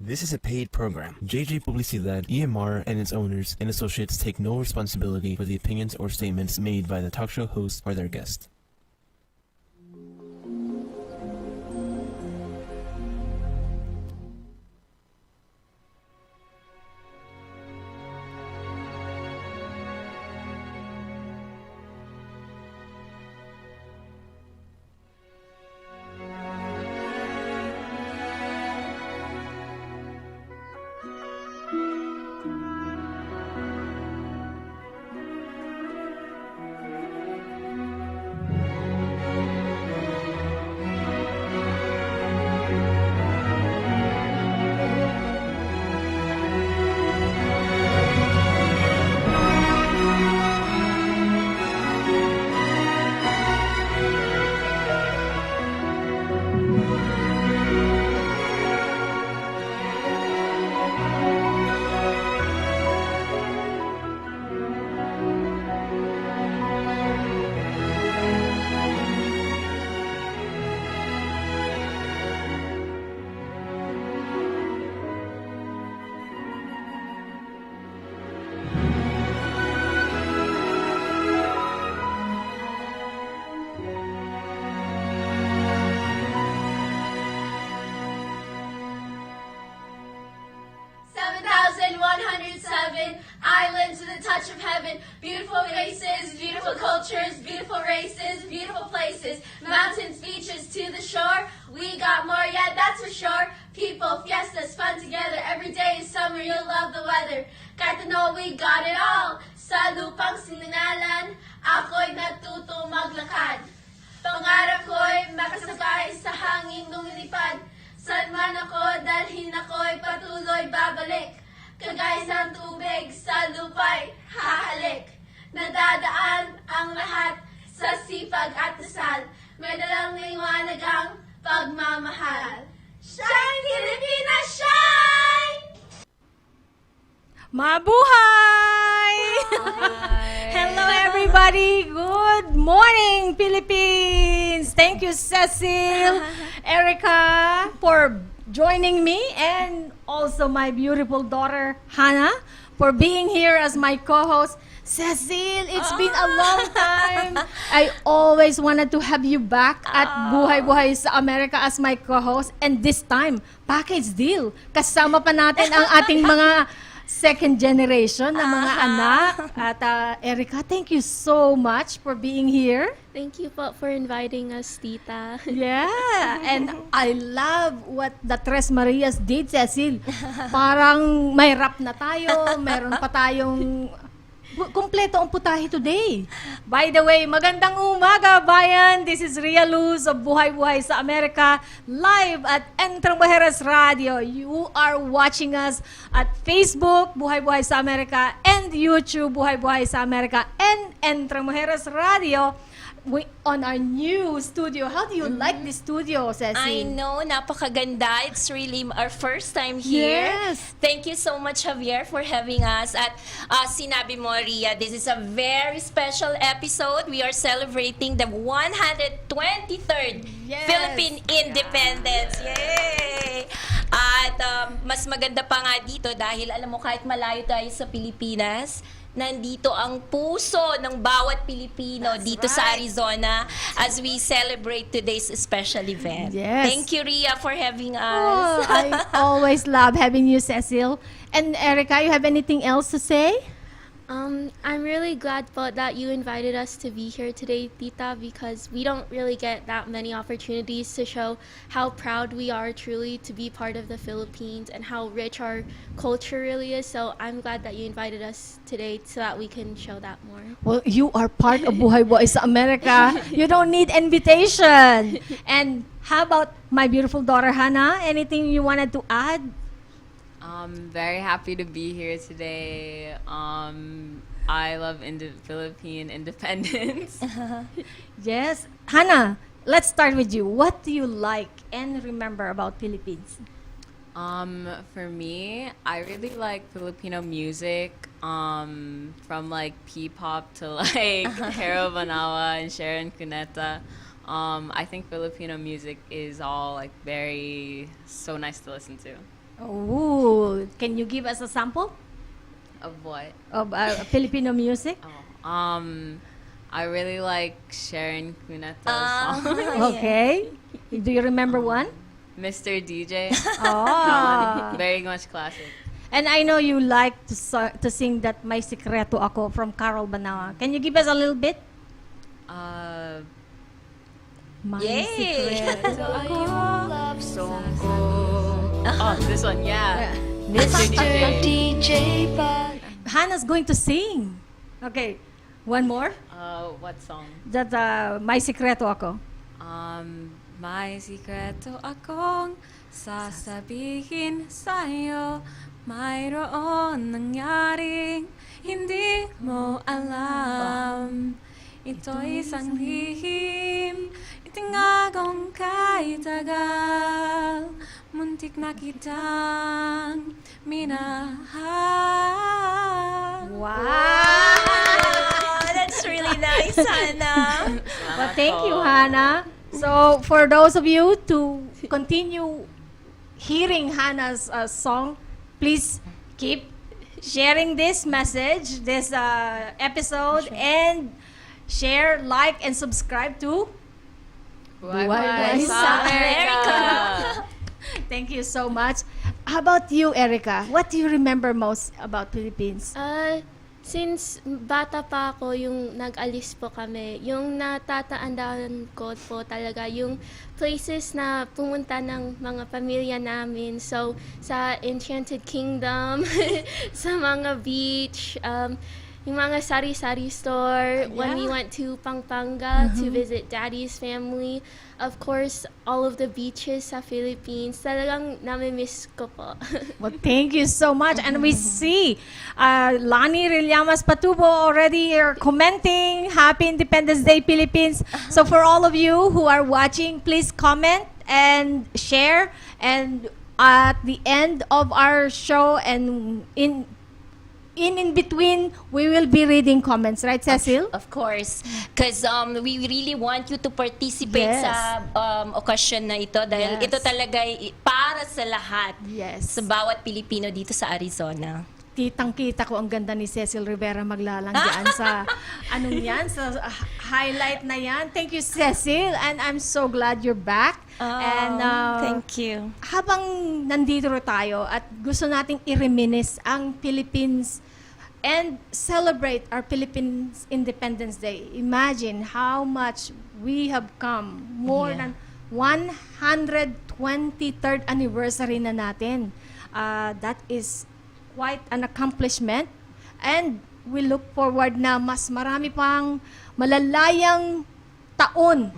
This is a paid program. JJ Publicidad, EMR, and its owners and associates take no responsibility for the opinions or statements made by the talk show host or their guest. Islands with a touch of heaven, beautiful faces, beautiful cultures, beautiful races, beautiful places, mountains, beaches to the shore. We got more, yeah, that's for sure. People, fiestas, fun together. Every day is summer, you'll love the weather. Kahit ano, we got it all. Sa lupang sinangalan, ako'y natuto maglakad. Pangarap ko'y makasakay sa hangin lumilipad. Saan man ako, dalhin ako'y patuloy babalik. Kagaya ng tubig sa lupa'y hahalik. Nadadaan ang lahat sa sipag at dasal. May dalang liwanag ang pagmamahal. Shine, Pilipinas, shine! Mabuhay! Hello everybody! Good morning, Philippines! Thank you, Cecille, Erica, for joining me, and also my beautiful daughter, Hanna, for being here as my co-host. Cecille, it's been a long time. I always wanted to have you back at Buhay-Buhay sa Amerika as my co-host, and this time, package deal. Kasama pa natin ang ating mga second generation na mga anak. At Erica, thank you so much for being here. Thank you po for inviting us, Tita. Yeah, and I love what the Tres Marias did, Cecille. Parang may rap na tayo, meron pa tayong kumpleto ang putahe today. By the way, magandang umaga, bayan. This is Rhia Luz of Buhay-Buhay sa Amerika, live at Entre Mujeres Radio. You are watching us at Facebook, Buhay-Buhay sa Amerika, and YouTube, Buhay-Buhay sa Amerika, and Entre Mujeres Radio. We on our new studio. How do you like this studio, Cecile? I know, napakaganda. It's really our first time here. Yes. Thank you so much, Javier, for having us. At sinabi mo, Rhia, this is a very special episode. We are celebrating the 123rd Yes. Philippine Independence. Yay! At mas maganda pa nga dito dahil alam mo, kahit malayo tayo sa Pilipinas, nandito ang puso ng bawat Pilipino. That's dito right. Sa Arizona as we celebrate today's special event. Yes. Thank you, Rhia, for having us. Oh, I always love having you, Cecile. And Erica, you have anything else to say? I'm really glad that you invited us to be here today, Tita, because we don't really get that many opportunities to show how proud we are truly to be part of the Philippines and how rich our culture really is. So I'm glad that you invited us today so that we can show that more. Well, you are part of Buhay-Buhay sa Amerika. You don't need invitation. And how about my beautiful daughter, Hanna? Anything you wanted to add? Very happy to be here today. I love Philippine independence. Yes. Hanna, let's start with you. What do you like and remember about Philippines? For me, I really like Filipino music, from like P-pop to like Hero Banawa and Sharon Cuneta. I think Filipino music is all like so nice to listen to. Oh, can you give us a sample Of what? of Filipino music? I really like Sharon Cuneto's song. Okay. Do you remember one? Mr. DJ. Oh. Very much classic. And I know you like to sing that May Sikreto Ako from Carol Banawa. Can you give us a little bit? May Yay! Sikreto Ako. Oh, this one, yeah. Mr. DJ. Hannah's going to sing. Okay. One more? What song? That May Sikreto Ako. May sikreto akong sasabihin sa'yo. Mayroon nangyaring hindi mo alam. Ito'y isang lihim, itinagong kahit tagal. Muntik na kitang minahal. Wow! That's really nice, Hanna. Well, thank you, Hannah. So, for those of you to continue hearing Hannah's song, please keep sharing this message, this episode, and share, like, and subscribe to Buhay-Buhay sa sa Amerika. Thank you so much. How about you, Erica? What do you remember most about Philippines? Since bata pa ako, yung nag-alis po kami, yung natatandaan ko po talaga yung places na pumunta ng mga pamilya namin. So, sa Enchanted Kingdom, sa mga beach, yung mga sari-sari store, when we went to Pampanga to visit Daddy's family. Of course, all of the beaches sa Philippines, talagang nami-miss ko po. Well, thank you so much. And we see Lani Rillamas Patubo already are commenting, Happy Independence Day, Philippines. So for all of you who are watching, please comment and share. And at the end of our show and in between, we will be reading comments, right, Cecile? Of course. Because we really want you to participate Yes. sa occasion na ito dahil Yes. ito talaga para sa lahat. Yes. Sa bawat Pilipino dito sa Arizona. Kitang-kita ko ang ganda ni Cecille Rivera Maglalang diyan sa anong yan, sa highlight na yan. Thank you, Cecile, and I'm so glad you're back. And Thank you. habang nandito tayo at gusto nating i-reminisce ang Philippines and celebrate our Philippines Independence Day. Imagine how much we have come. More than 123rd anniversary na natin. That is quite an accomplishment. And we look forward na mas marami pang malalayang taon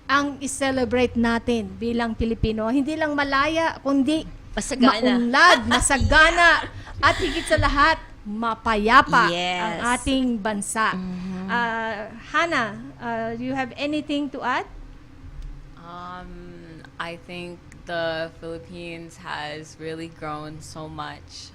ang i-celebrate natin bilang Pilipino. Hindi lang malaya, kundi Masagana. maunlad, masagana, at higit sa lahat, mapayapa Yes. ang ating bansa. Hannah, do you have anything to add? I think the Philippines has really grown so much.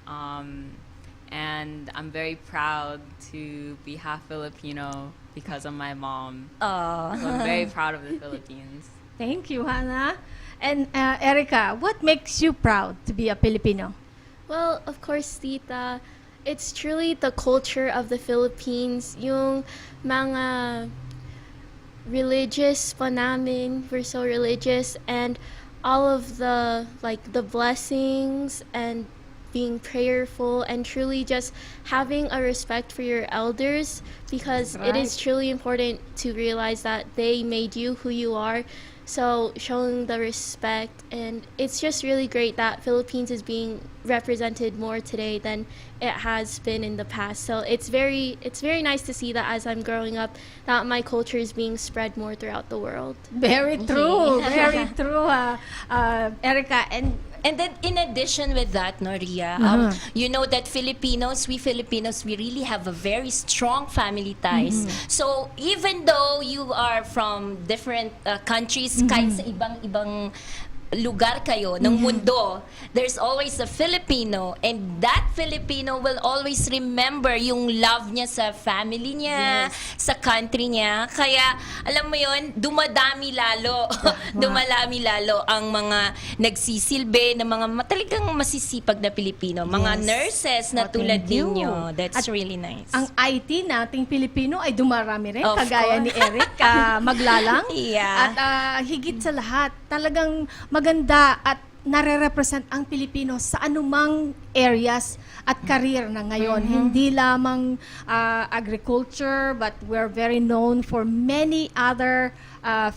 And I'm very proud to be half Filipino because of my mom. So I'm very proud of the Philippines. Thank you, Hannah. And Erica, what makes you proud to be a Filipino? Well, of course, Tita, it's truly the culture of the Philippines. Yung mga religious po namin, we're so religious, and all of the blessings and being prayerful and truly just having a respect for your elders, because it is truly important to realize that they made you who you are. So showing the respect, and it's just really great that Philippines is being represented more today than it has been in the past. So it's very nice to see that as I'm growing up, that my culture is being spread more throughout the world. Very true, very true, Erica. And then in addition with that, Rhia, you know that we Filipinos, we really have a very strong family ties. So even though you are from different countries, kahit sa ibang lugar kayo ng mundo, there's always a Filipino, and that Filipino will always remember yung love niya sa family niya, sa country niya. Kaya, alam mo yun, dumadami lalo. Dumadami lalo ang mga nagsisilbi ng mga talagang masisipag na Pilipino. Mga nurses na tulad thank you. ninyo. That's At really nice. Ang IT nating Pilipino ay dumarami rin, Of kagaya ni Eric Maglalang. Yeah. At higit sa lahat, talagang maganda at nare-represent ang Pilipino sa anumang areas at career na ngayon. Hindi lamang agriculture, but we're very known for many other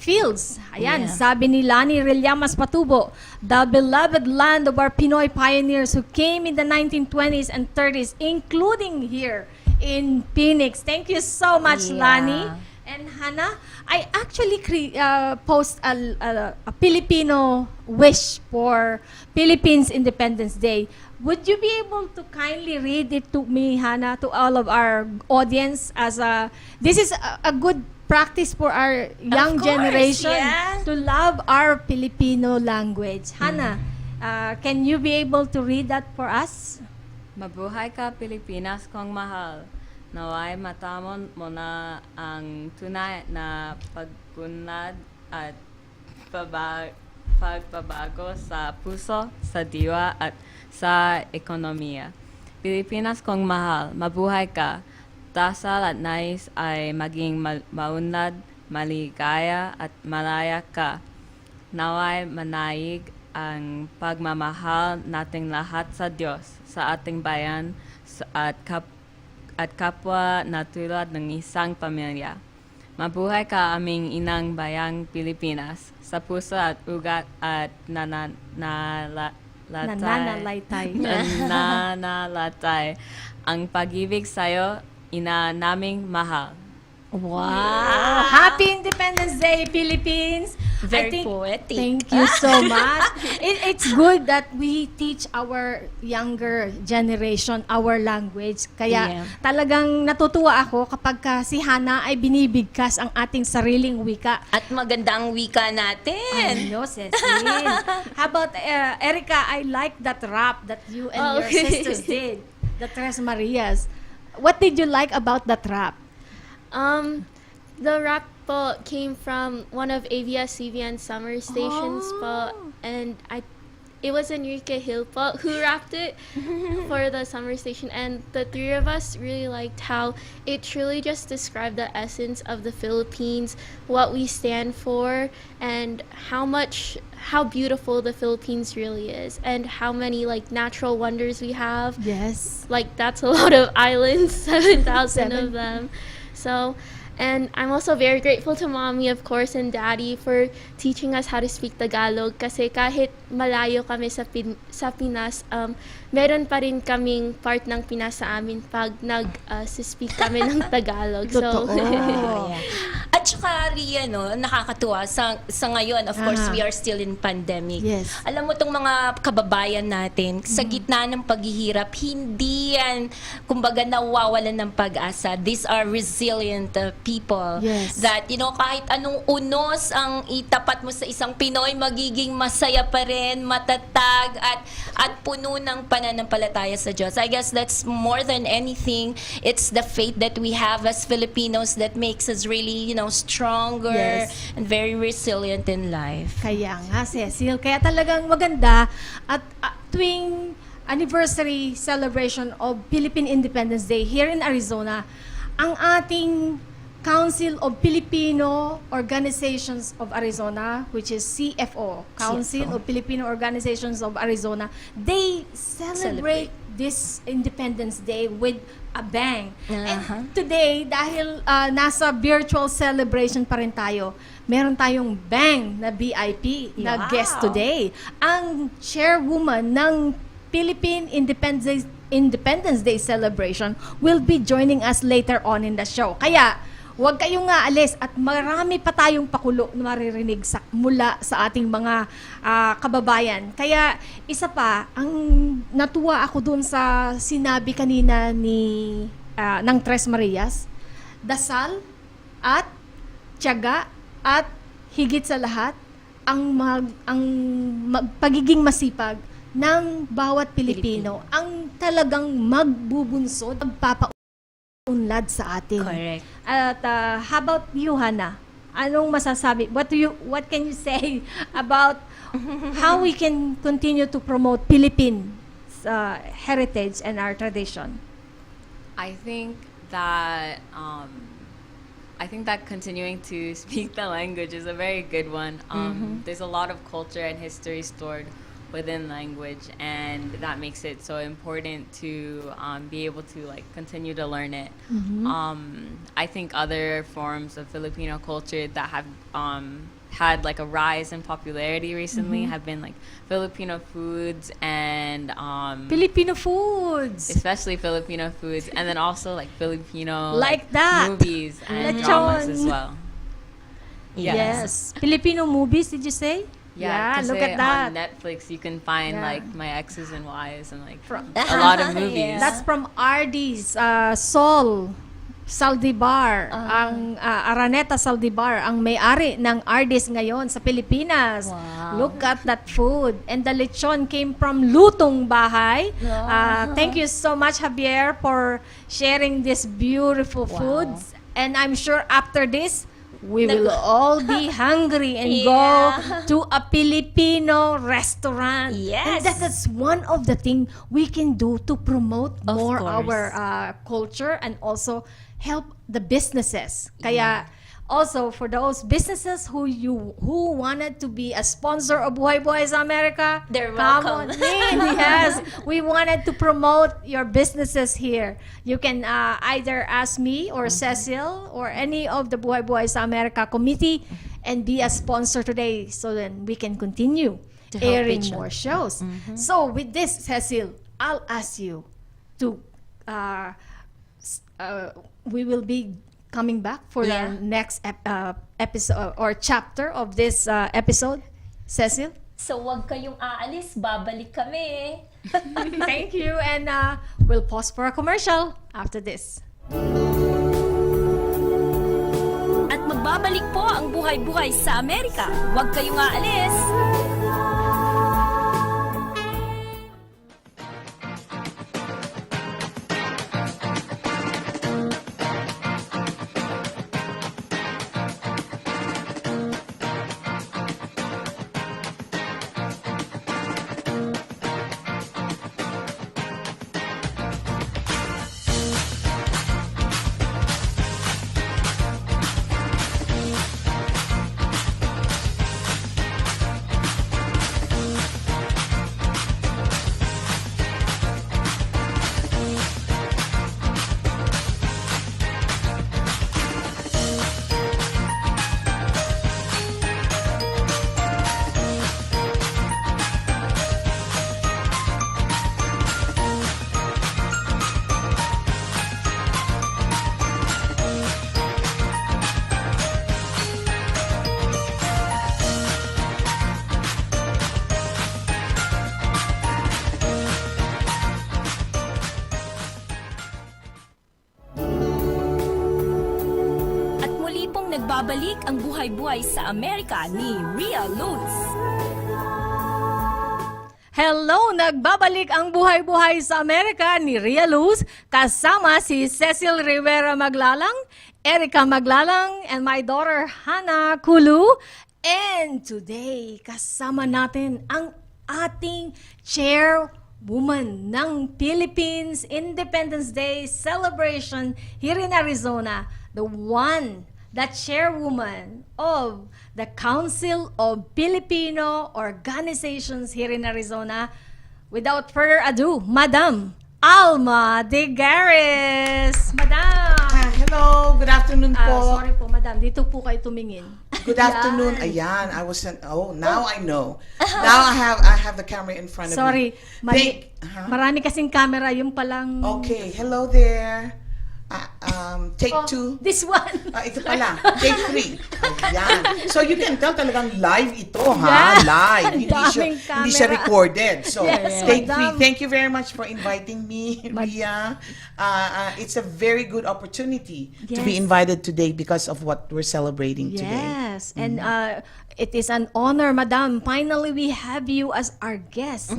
fields. Ayan, sabi ni Lani Rillamas Patubo, the beloved land of our Pinoy pioneers who came in the 1920s and 30s, including here in Phoenix. Thank you so much, Lani. And Hanna, I actually post a Filipino wish for Philippines Independence Day. Would you be able to kindly read it to me, Hanna, to all of our audience? This is a good practice for our young course, generation yeah. to love our Filipino language. Hanna, can you be able to read that for us? Mabuhay ka, Pilipinas kong mahal. Naway matamon mo na ang tunay na paggunad at pagbabago sa puso, sa diwa at sa ekonomiya. Pilipinas kong mahal, mabuhay ka. Dasal at nais ay maging maunlad, maligaya at malaya ka. Naway manayig ang pagmamahal nating lahat sa Diyos, sa ating bayan at kapwa na tulad ng isang pamilya. Mabuhay ka aming inang bayang Pilipinas, sa puso at ugat at nananalaytay. Ang pag-ibig sa'yo, ina naming mahal. Wow! Happy Independence Day, Philippines! Very poetic. Thank you so much. It's good that we teach our younger generation our language. Kaya talagang natutuwa ako kapag si Hanna ay binibigkas ang ating sariling wika. At maganda ang wika natin. Ano, Cecille? How about Erica? I like that rap that you and your sisters did. The Tres Marias. What did you like about that rap? The rap po came from one of ABS-CBN's summer stations po, and it was Enrique Hill po who rapped it for the summer station, and the three of us really liked how it truly just described the essence of the Philippines, what we stand for, and how beautiful the Philippines really is, and how many like natural wonders we have. Yes. Like that's a lot of islands, 7,000 of them. So, and I'm also very grateful to Mommy, of course, and Daddy for teaching us how to speak Tagalog. Kasi kahit malayo kami sa Pinas, meron pa rin kaming part ng Pinas sa amin pag nag-speak kami ng Tagalog. So, At saka, Rhia, no, nakakatuwa. Sa ngayon, of course, we are still in pandemic. Yes. Alam mo itong mga kababayan natin, sa gitna ng paghihirap, hindi yan, kumbaga, nawawalan ng pag-asa. These are resilient people. Yes. That, kahit anong unos ang itapat mo sa isang Pinoy, magiging masaya pa rin, matatag, at puno ng pananampalataya sa Diyos. I guess that's more than anything. It's the faith that we have as Filipinos that makes us really, stronger and very resilient in life. Kaya nga, Cecil. Kaya talagang maganda at tuwing anniversary celebration of Philippine Independence Day here in Arizona, ang ating Council of Filipino Organizations of Arizona, which is CFO, Council of Filipino Organizations of Arizona, they celebrate this Independence Day with a bang. And today, dahil nasa virtual celebration pa rin tayo, meron tayong bang na VIP na guest today. Ang chairwoman ng Philippine Independence Day celebration will be joining us later on in the show. Kaya, huwag kayong aalis at marami pa tayong pakulo na maririnig mula sa ating mga kababayan. Kaya isa pa, ang natuwa ako dun sa sinabi kanina ng Tres Marias, dasal at tiyaga at higit sa lahat, pagiging masipag ng bawat Pilipino ang talagang magbubunsod, magpapaunlad sa atin. Correct. At how about you, Hanna? Anong masasabi? What can you say about how we can continue to promote Philippine heritage and our tradition? I think that continuing to speak the language is a very good one. There's a lot of culture and history stored within language, and that makes it so important to be able to like continue to learn it. I think other forms of Filipino culture that have had like a rise in popularity recently have been like Filipino foods and Filipino foods, especially Filipino foods, and then also like Filipino like that movies and dramas as well. Yes. Filipino movies, did you say? Yeah, look at that. On Netflix, you can find Yeah. like My X's and Y's and like From- a lot of movies. That's from RD's Sol Saldivar, ang Araneta Saldivar, ang may-ari ng RD's ngayon sa Pilipinas. Wow. Look at that food. And the lechon came from Lutong Bahay. Thank you so much, Javier, for sharing these beautiful foods. And I'm sure after this, we will all be hungry and go to a Filipino restaurant. Yes. And that is one of the things we can do to promote Of more course. our culture and also help the businesses. Kaya also for those businesses who wanted to be a sponsor of Buhay-Buhay sa Amerika, They're come welcome. on in. Yes, we wanted to promote your businesses here. You can either ask me or Cecille or any of the Buhay-Buhay sa Amerika committee and be a sponsor today, so then we can continue To help airing each more shows. So with this, Cecille, I'll ask you to we will be coming back for Yeah. the next episode or chapter of this episode. Cecille? So wag kayong aalis, babalik kami. Thank you, and we'll pause for a commercial after this. At magbabalik po ang Buhay-Buhay sa Amerika. Wag kayong aalis. Nagbabalik ang Buhay-Buhay sa Amerika ni Rhia Luz. Hello! Nagbabalik ang Buhay-Buhay sa Amerika ni Rhia Luz kasama si Cecille Rivera Maglalang, Erica Maglalang, and my daughter Hanna Kulu. And today, kasama natin ang ating Chairwoman ng Philippines Independence Day celebration here in Arizona, the Chairwoman of the Council of Filipino Organizations here in Arizona. Without further ado, Madam Alma de Garriz. Madam! Hello, good afternoon po. Sorry po, Madam. Dito po kayo tumingin. Good afternoon. Ayan, I was now I know. Now I have the camera in front of Sorry. me. Marami kasing camera. Yung palang... Okay, hello there. Take two. This one. Ito pala. Take three. Ayan. So you can tell talagang live ito, Yeah. Live. Ang daming Hindi siya camera. recorded. So Yes, take madam. three. Thank you very much for inviting me, Rhia. It's a very good opportunity to be Yes. invited today because of what we're celebrating today. Yes. And It is an honor, Madam. Finally, we have you as our guest.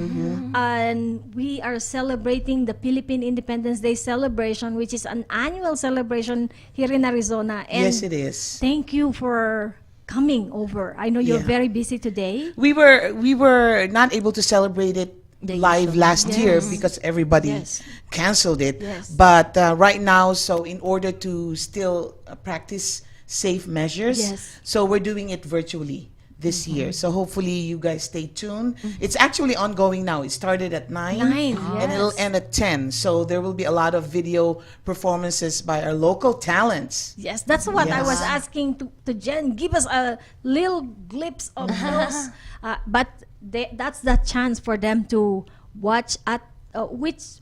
And we are celebrating the Philippine Independence Day celebration, which is an annual celebration here in Arizona. And Yes, it is. thank you for coming over. I know you're Yeah. very busy today. We were not able to celebrate it live last year because everybody Yes. canceled it. Yes. But right now, so in order to still practice safe measures, Yes. so we're doing it virtually this year. So hopefully you guys stay tuned. It's actually ongoing now. It started at 9, 9, and it'll yes. end at 10. So there will be a lot of video performances by our local talents. Yes, that's what I was Yes. asking to Jen. Give us a little glimpse of those. But that's the chance for them to watch at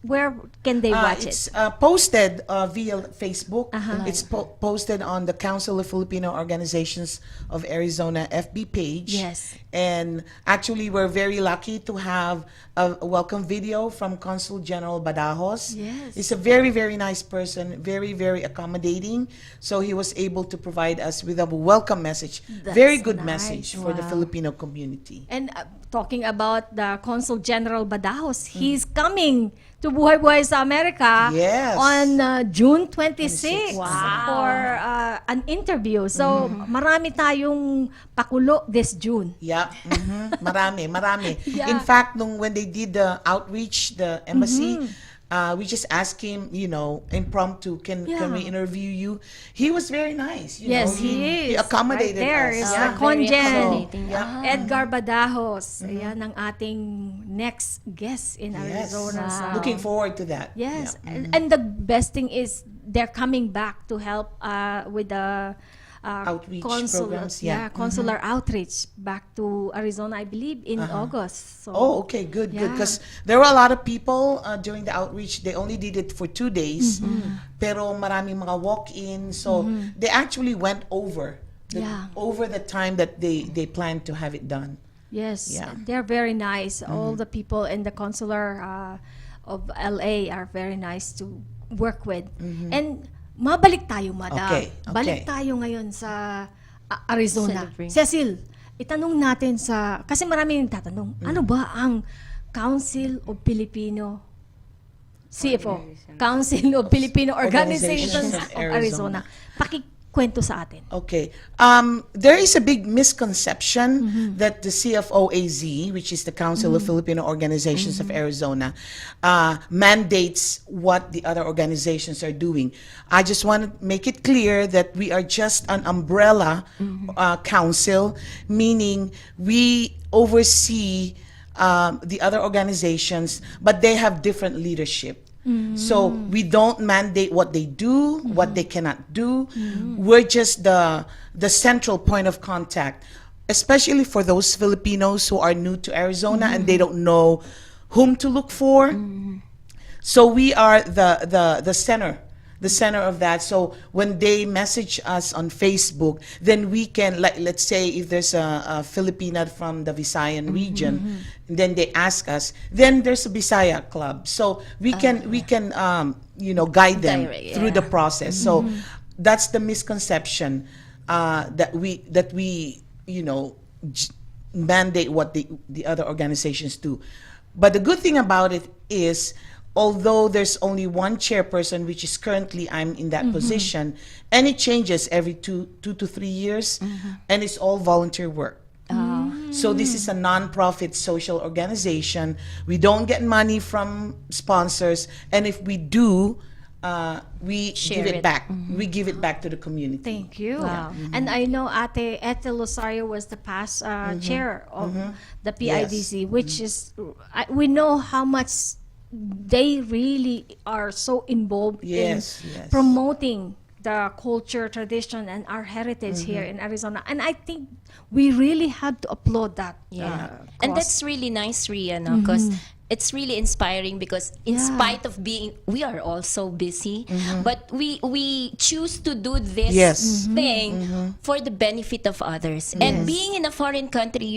where can they watch It's it? posted via Facebook. Uh-huh. It's posted on the Council of Filipino Organizations of Arizona FB page. Yes. And actually, we're very lucky to have a welcome video from Consul General Badajoz. Yes. He's a very, very nice person, very, very accommodating. So he was able to provide us with a welcome message. Very That's good nice. message for the Wow. Filipino community. And talking about the Consul General Badajoz, he's coming to Buhay-Buhay sa Amerika Yes. on June 26 Wow. for an interview. So, marami tayong pakulo this June. Yeah, marami. Yeah. In fact, when they did the outreach, the embassy, we just asked him, impromptu, can we interview you? He was very nice. Yes, he is. He accommodated right there us. is Yeah. Conjen. Yeah. Edgar Badajos. Ayan ang ating next guest in Yes. Arizona. So, Looking forward to that. yes. Yeah. And the best thing is they're coming back to help with the Outreach programs, yeah. consular outreach back to Arizona, I believe, in August. So, Oh, okay, good. Yeah. Because there were a lot of people during the outreach. They only did it for 2 days. Pero maraming mga walk-in. So they actually went over the time that they planned to have it done. yes, Yeah. they're very nice. All the people in the consular of LA are very nice to work with. And mabalik tayo, Madam. Okay, okay. Balik tayo ngayon sa Arizona. Celebrate. Cecille, itanong natin kasi maraming tatanong, ano ba ang Council of Filipino CFO? Council of Filipino Organizations of Arizona. Pakikwento sa atin. Okay. There is a big misconception that the CFOAZ, which is the Council of Filipino Organizations of Arizona, mandates what the other organizations are doing. I just want to make it clear that we are just an umbrella council, meaning we oversee the other organizations, but they have different leadership. So we don't mandate what they do, what they cannot do. We're just the central point of contact, especially for those Filipinos who are new to Arizona and they don't know whom to look for. So we are the center of that. So when they message us on Facebook, then we can, like, let's say if there's a Filipina from the Visayan region, then they ask us, then there's a Bisaya club. So we can guide them Direct, through the process. So that's the misconception that we mandate what the other organizations do. But the good thing about it is, although there's only one chairperson, which is currently I'm in that position, and it changes every two to 3 years, and it's all volunteer work. So this is a non-profit social organization. We don't get money from sponsors, and if we do, we Share give it it. back. We give it back to the community. Thank you. Wow. And I know Ate Losario was the past chair of the PIDC, which is, we know how much they really are so involved Yes, in yes. promoting the culture, tradition, and our heritage here in Arizona. And I think we really have to applaud that. And that's really nice, Rhia, no? Because it's really inspiring because in Yeah. spite of we are all so busy, but we choose to do this Yes. thing for the benefit of others. And being in a foreign country,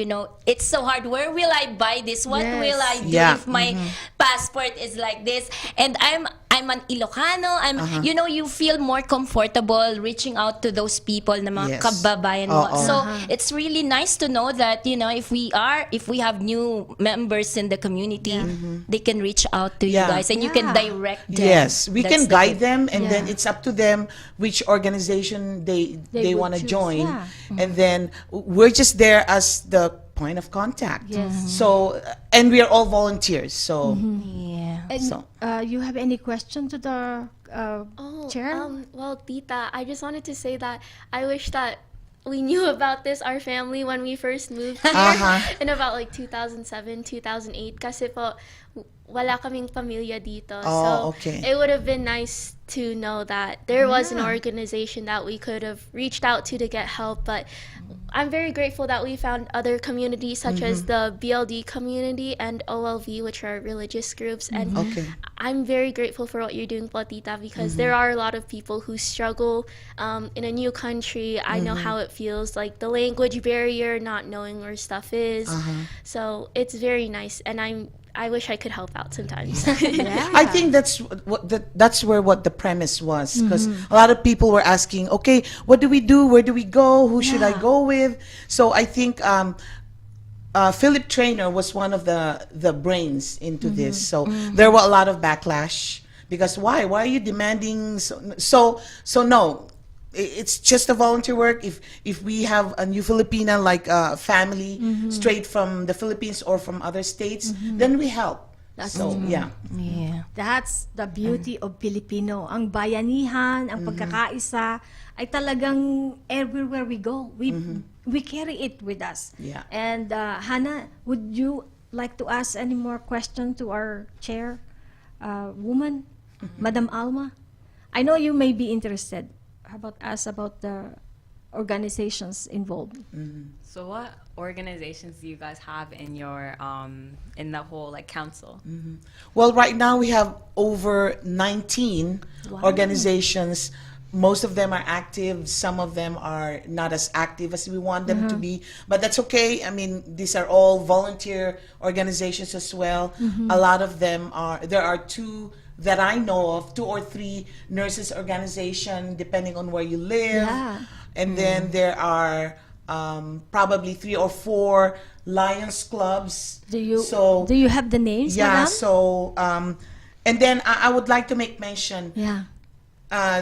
it's so hard. Where will I buy this? What Yes. will I do Yeah. if my passport is like this? And I'm I'm an Ilocano, you know, you feel more comfortable reaching out to those people na mga Yes. kababayan mo. Oo. So it's really nice to know that, you know, if we have new members in the community, they can reach out to you Yeah. guys and you can direct them. Yes, we That's can the guide good- them, and then it's up to them which organization they would want to choose, join, yeah. and then we're just there as the point of contact. Yes. So, and we are all volunteers. So, Yeah. And So- you have any question to the chair? Well, Tita, I just wanted to say that I wish that we knew about this, our family, when we first moved here in about like 2007, 2008. Kasi po, wala kaming pamilya dito. Oh, so okay. it would have been nice to know that there was an organization that we could have reached out to get help. But I'm very grateful that we found other communities such as the BLD community and OLV, which are religious groups. And Okay. I'm very grateful for what you're doing, Potita, because there are a lot of people who struggle in a new country. I know how it feels, like the language barrier, not knowing where stuff is. So it's very nice, and I wish I could help out sometimes. I think that's that's where what the premise was, because a lot of people were asking, okay, what do we do? Where do we go? Who should I go with? So I think Philip Trainer was one of the brains into this. So there were a lot of backlash because why are you demanding so no. It's just a volunteer work. If we have a new Filipina, like a family straight from the Philippines or from other states, then we help. Yeah. That's the beauty of Filipino. Ang bayanihan, ang pagkakaisa ay talagang everywhere we go. We carry it with us. Yeah. And Hannah, would you like to ask any more question to our chair woman, Madam Alma? I know you may be interested. How about us about the organizations involved? So what organizations do you guys have in your in the whole like council? Well, right now we have over 19 organizations. Most of them are active. Some of them are not as active as we want them to be. But that's okay. I mean, these are all volunteer organizations as well. A lot of them there are two that I know of, 2 or 3 nurses organization, depending on where you live. Yeah. And then there are probably 3 or 4 Lions clubs. Do you have the names, Yeah, Madam? so, and then I would like to make mention, Yeah.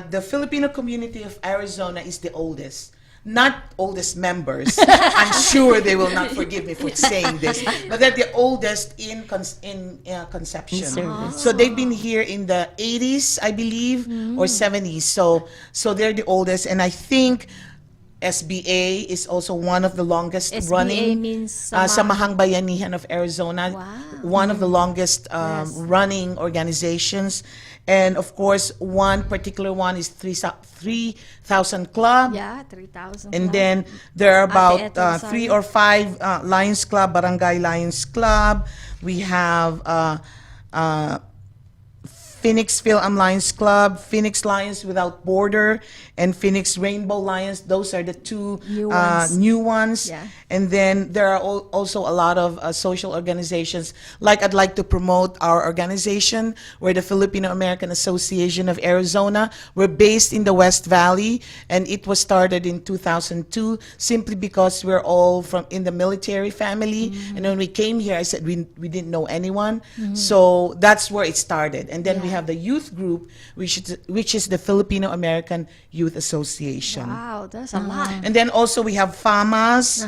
the Filipino community of Arizona is the oldest. Not oldest members. I'm sure they will not forgive me for saying this, but they're the oldest in conception. So they've been here in the 80s, I believe, or 70s. So they're the oldest, and I think SBA is also one of the longest SBA running. means Samahang Bayanihan of Arizona, Wow. one of the longest running organizations. And of course, one particular one is 3,000 Club. Yeah, 3,000. And then there are about Ate Eto, 3 or 5 Lions Club, Barangay Lions Club. We have Phoenix Phil-Am Lions Club, Phoenix Lions Without Border, and Phoenix Rainbow Lions. Those are the 2 new ones. Yeah. And then there are also a lot of social organizations. Like I'd like to promote our organization. We're the Filipino American Association of Arizona. We're based in the West Valley, and it was started in 2002 simply because we're all in the military family. And when we came here, I said we didn't know anyone. So that's where it started. And then we have the youth group, which is the Filipino American Youth Association. Wow, that's a lot. And then also we have FAMAS,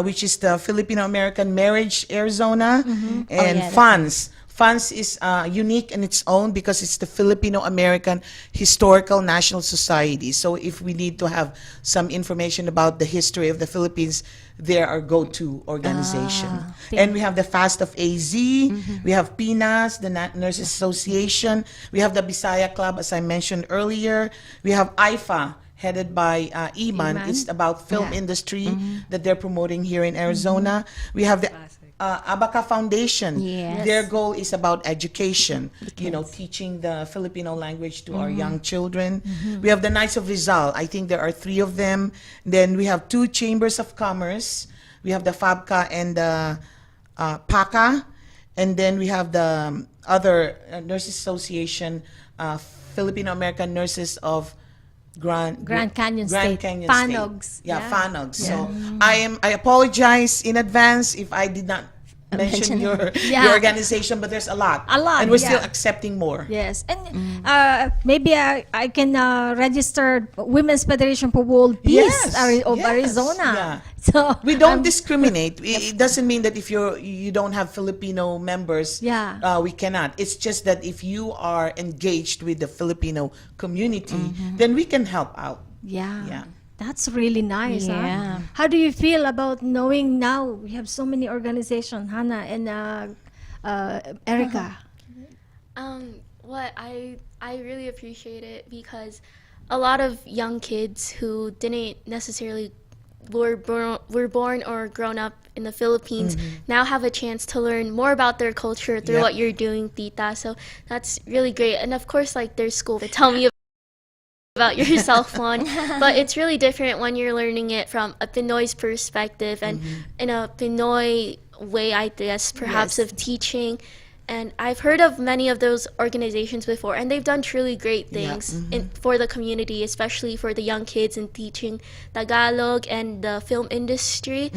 which is the Filipino American Marriage Arizona, and FUNS. FUNS is unique in its own because it's the Filipino American Historical National Society. So if we need to have some information about the history of the Philippines, they're our go-to organization. And we have the FAST of AZ, we have PINAS, the Nurses Association, we have the Bisaya Club, as I mentioned earlier, we have IFA, headed by Iman. It's about film industry that they're promoting here in Arizona. We have the Abaca Foundation. Yes. Their goal is about education, teaching the Filipino language to our young children. We have the Knights of Rizal. I think there are 3 of them. Then we have 2 chambers of commerce. We have the FABCA and the PACA. And then we have the other Nurses Association Filipino American Nurses of Grand Canyon State. Canyon FANOGs. State. Yeah, Yeah. FANOGs. So I apologize in advance if I did not mention your organization, but there's a lot. And we're still accepting more. Yes. And maybe I can register Women's Federation for World Peace of Arizona. Yeah. So We don't discriminate. It doesn't mean that if you don't have Filipino members, we cannot. It's just that if you are engaged with the Filipino community, then we can help out. Yeah. That's really nice. Yeah. Huh? How do you feel about knowing now we have so many organizations, Hanna and Erica? What I really appreciate it because a lot of young kids who didn't necessarily were born or grown up in the Philippines now have a chance to learn more about their culture through what you're doing, Tita. So that's really great. And of course, like there's school to tell me about yourself one, but it's really different when you're learning it from a Pinoy's perspective and in a Pinoy way, I guess, perhaps of teaching. And I've heard of many of those organizations before, and they've done truly great things for the community, especially for the young kids in teaching Tagalog and the film industry,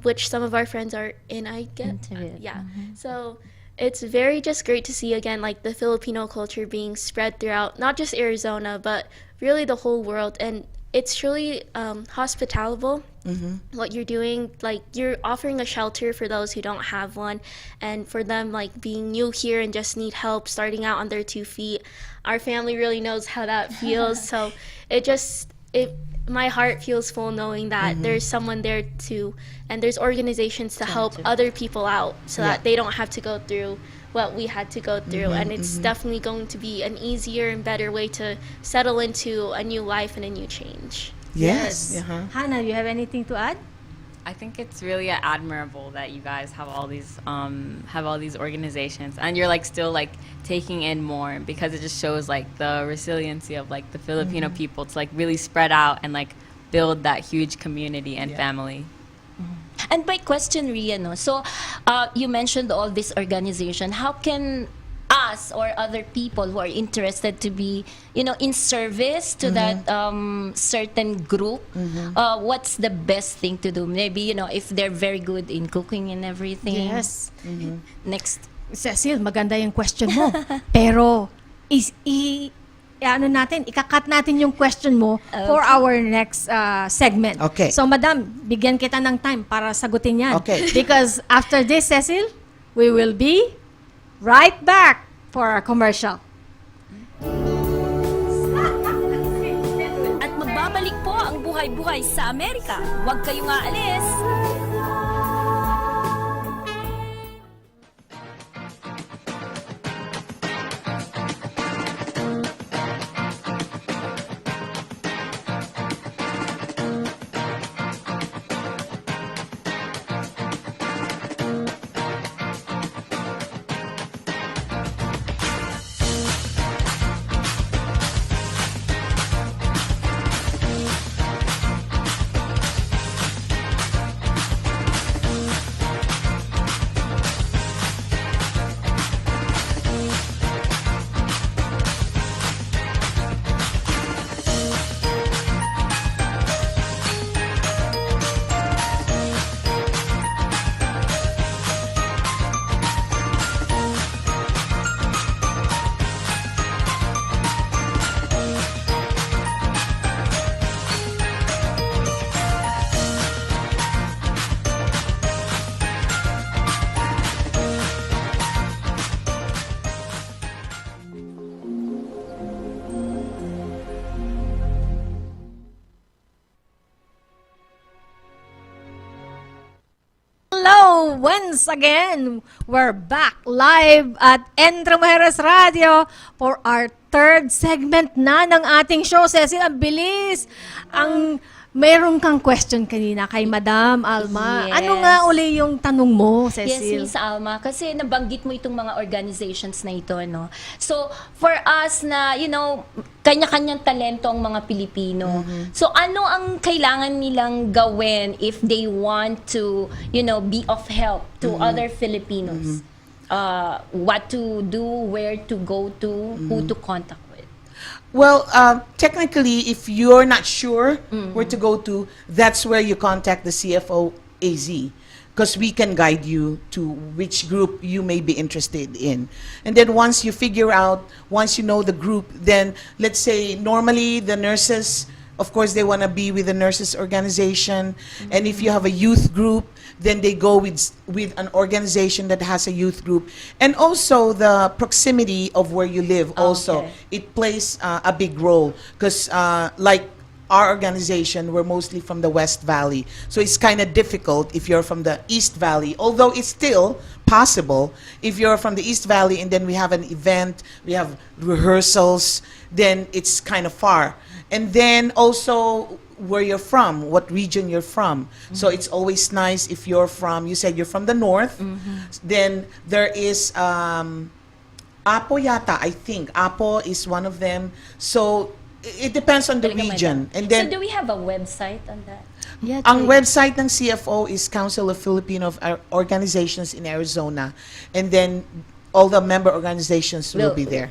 which some of our friends are in, I get. So it's very just great to see again, like the Filipino culture being spread throughout, not just Arizona, but really the whole world. And it's truly hospitable, what you're doing. Like you're offering a shelter for those who don't have one, and for them like being new here and just need help starting out on their 2 feet. Our family really knows how that feels. So my heart feels full knowing that there's someone there to, and there's organizations to help other people out so that they don't have to go through what we had to go through. And it's definitely going to be an easier and better way to settle into a new life and a new change. Yes. Hanna, you have anything to add? I think it's really admirable that you guys have all these organizations, and you're like still like taking in more, because it just shows like the resiliency of like the Filipino people to like really spread out and like build that huge community and family. And my question, Rhia, no? So you mentioned all this organization. How can us or other people who are interested to be, in service to that certain group, what's the best thing to do? Maybe, if they're very good in cooking and everything. Yes. Next. Cecille, maganda yung question mo. Pero, ikakat natin yung question mo for our next segment. Okay. So, madam, bigyan kita ng time para sagutin yan. Okay. Because after this, Cecille, we will be right back for our commercial. At magbabalik po ang Buhay-Buhay sa Amerika. Huwag kayong aalis. Hello! Once again, we're back live at Entre Mujeres Radio for our third segment na ng ating show. Cecille, ang bilis! Meron kang question kanina kay Madam Alma. Yes. Ano nga uli yung tanong mo, Yes, Cecille? Miss Alma, kasi nabanggit mo itong mga organizations na ito, no? So, for us na, kanya-kanyang talento ang mga Pilipino. So, ano ang kailangan nilang gawin if they want to, be of help to other Filipinos? what to do, where to go to, who to contact with? Well, technically, if you're not sure where to go to, that's where you contact the CFO AZ, because we can guide you to which group you may be interested in. And then once you figure out, once you know the group, then let's say normally the nurses, of course, they want to be with the nurses organization. And if you have a youth group, then they go with an organization that has a youth group. And also the proximity of where you live also, Okay. it plays a big role. Because like our organization, we're mostly from the West Valley. So it's kind of difficult if you're from the East Valley, although it's still possible. If you're from the East Valley and then we have an event, we have rehearsals, then it's kind of far. And then also where you're from, what region you're from. So it's always nice if you're from, you said you're from the north, then there is Apo yata, I think. Apo is one of them. So it depends on the region. And then So do we have a website on that? Yeah, ang website ng CFO is Council of Filipino Organizations in Arizona. And then all the member organizations will be there.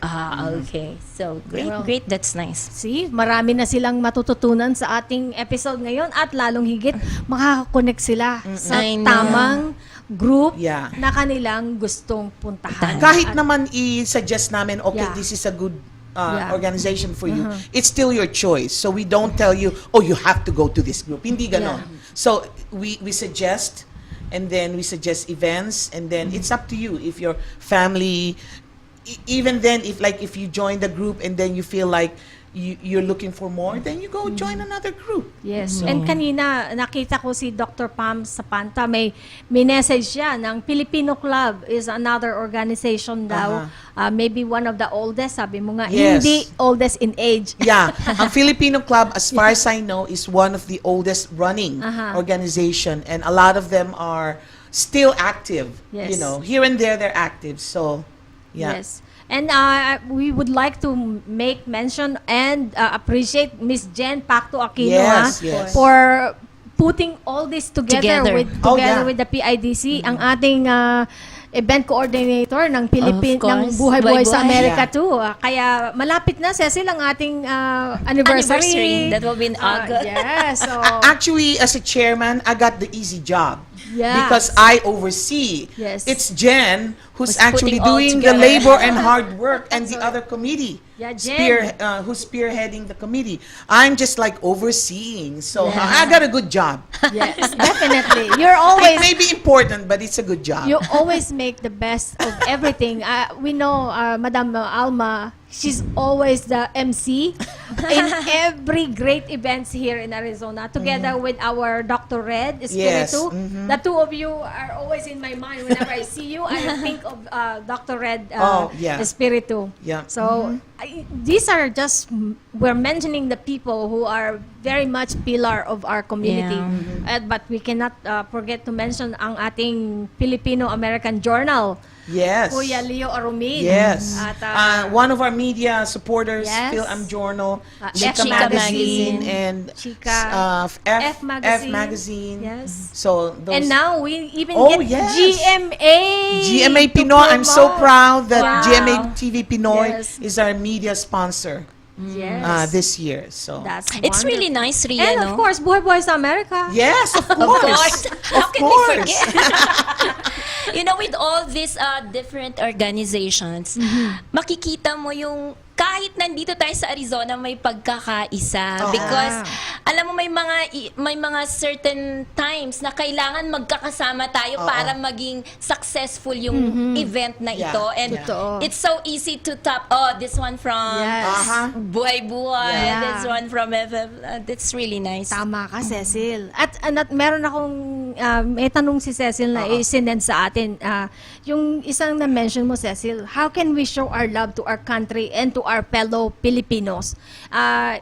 Okay. So, great. That's nice. See, marami na silang matututunan sa ating episode ngayon at lalong higit makakakonect sila sa I know. tamang group Yeah. na kanilang gustong puntahan. Kahit At- naman i-suggest namin, okay, Yeah. this is a good Yeah. organization for you, it's still your choice. So we don't tell you, oh, you have to go to this group. Hindi ganon. So we suggest, and then we suggest events, and then it's up to you. If your family, even then, if you join the group and then you feel like you're looking for more, then you go join another group. Yes. And kanina, nakita ko si Dr. Pam sa Panta, may message siya ng Filipino Club is another organization daw. Maybe one of the oldest, sabi mo nga, Yes. hindi oldest in age. Yeah, ang Filipino Club, as far as I know, is one of the oldest running organization, and a lot of them are still active. Yes. You know, here and there they're active. So, yeah. Yes. And we would like to make mention and appreciate Miss Jen Pacto Aquino Yes, yes. for putting all this together. Together. Oh, yeah. with the PIDC, ang ating event coordinator ng Philippine Of ng course. Buhay-Buhay sa Buhay-Buhay. Amerika too. Kaya malapit na, Cecil, ang ating anniversary. That will be in August. Yes. So, Actually, as a chairman, I got the easy job. Yes. Because I oversee. Yes. It's Jen who's Who's actually putting all doing the together. labor and hard work, and the other committee. Yeah, Jen. Who's spearheading the committee. I'm just like overseeing. So Yeah. I got a good job. yes, definitely. You're It always may be important, but it's a good job. you always make the best of everything. We know Madam Alma, she's always the MC in every great events here in Arizona, together with our Dr. Red Yes, Espiritu. The two of you are always in my mind. Whenever I see you, I think of Dr. Red Oh, yeah. Espiritu. Yeah. So these are just, we're mentioning the people who are very much pillar of our community. Yeah. But we cannot forget to mention ang ating Filipino-American Journal, Yes. Kuya Leo Arumid. Yes. At, One of our media supporters, Yes. Phil Journal, Chika Chika Magazine, Magazine, and Chika, F Magazine. Magazine. Yes. So those. And now we even Oh, get yes. GMA GMA to Pinoy. I'm so promote. proud that Wow. GMA TV Pinoy Yes. is our media sponsor Yes. this year. So That's It's wonderful. really nice, Rhia, And no? of course, Buhay-Buhay sa Amerika. yes, of Of course, course. How of can we course. forget? You know, with all these different organizations, makikita mo yung kahit nandito tayo sa Arizona, may pagkakaisa. Because, alam mo, may mga certain times na kailangan magkakasama tayo para maging successful yung event na Yeah. ito. And Totoo. it's so easy to tap, this one from Yes. Buhay-Buhay, Yeah. this one from FF. That's really nice. Tama ka, Cecil. At meron akong, may tanong si Cecil na isinend sa atin. Yung isang na-mention mo, Cecil, how can we show our love to our country and to our fellow Filipinos?